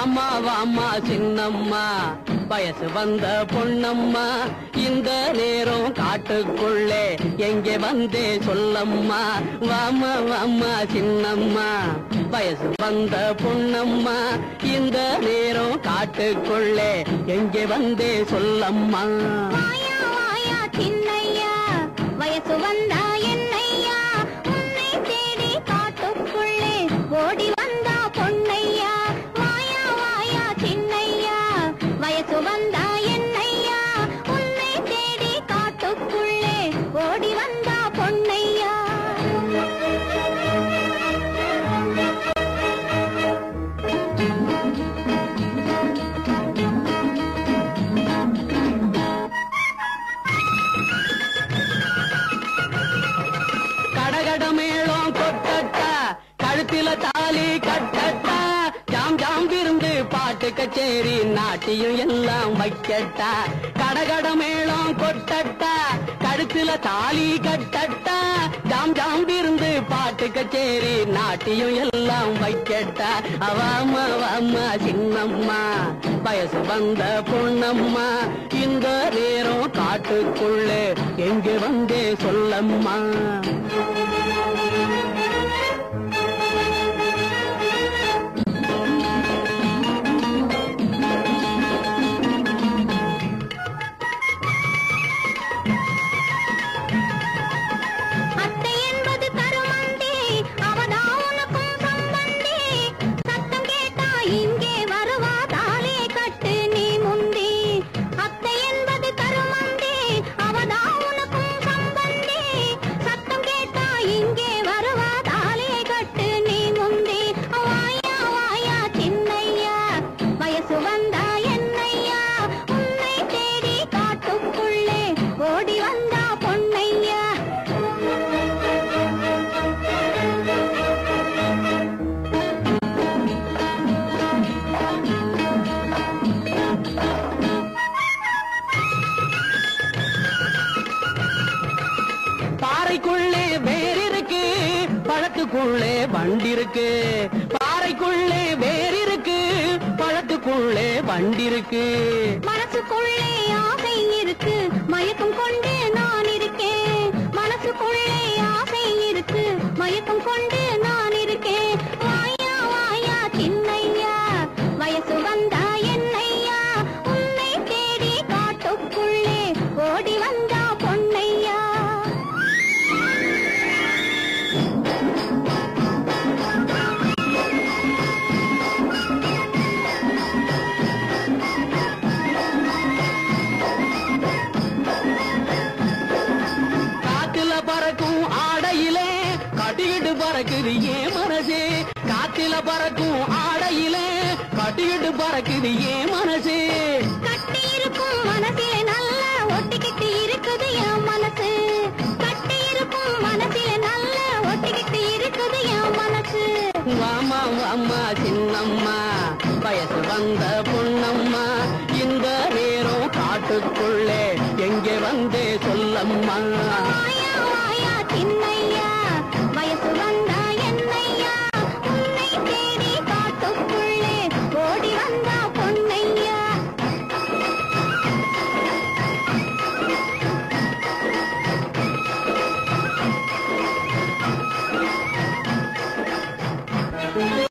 வாமா வாமா சின்னம்மா வயசு வந்த பொன்னம்மா இந்த நேரம் காட்டுக்குள்ளே எங்கே வந்தே சொல்லம்மா வாமா வாமா சின்னம்மா வயசு வந்த பொன்னம்மா இந்த நேரம் காட்டுக்குள்ளே எங்கே வந்தே சொல்லம்மா வாயா வாயா சின்னையா வயசு வந்தா என்னையா உன்னை தேடி காட்டுக்குள்ளே ஓடி வந்தா பொன்னையா வாயா வாயா சின்னையா வயசு வந்தா என்னையா உன்னை தேடி காட்டுக்குள்ளே ஓடி வந்தா பொன்னையா கடகடமேளம் கொட்டட்டா கழுத்தில தாலி கட்டட்டா ஜாம் ஜாம் விருந்து பாட்டு கச்சேரி நாட்டியம் எல்லாம் வைக்கட்டா கடகடமேளம் கொட்டட்டா கழுத்தில தாலி கட்டட்டா ஜாம் ஜாம் விருந்து பாட்டு கச்சேரி நாட்டியம் எல்லாம் வைக்கட்டா அவாமா வாமா சின்னம்மா வயசு வந்த பொன்னம்மா இந்த நேரம் காட்டுக்குள்ளே எங்கே வந்தே சொல்லம்மா பாறைக்குள்ளே வேர் இருக்கு பழத்துக்குள்ளே வண்டி இருக்கு பாறைக்குள்ளே வேர் இருக்கு பழத்துக்குள்ளே வண்டி இருக்கு மனசுக்குள்ளே ஆசை இருக்கு மயக்கம் கொண்டு நான் இருக்கேன் மனசுக்குள்ளே ஆசை இருக்கு மயக்கம் கொண்டு நான் இருக்கேன் வாயா வாயா சின்னையா வயசு வந்தா என்னையா உன்னை தேடி காட்டுக்குள்ளே ஓடி வந்தா பொன்னையா பறக்கும் ஆடையிலே கட்டிக்கிட்டு பறக்குது ஏன் மனசே காத்தில பறக்கும் ஆடையிலே கட்டிக்கிட்டு பறக்குது ஏன் மனசே கட்டி இருக்கும் மனசிலே நல்லா ஒட்டிக்கிட்டு இருக்குது என் மனசு கட்டி இருக்கும் மனசிலே நல்லா ஒட்டிக்கிட்டு இருக்குது என் மனசு வாமா வாமா சின்னம்மா வயசு வந்த பொன்னம்மா இந்த நேரம் காட்டுக்குள்ளே எங்கே வந்தே சொல்லம்மா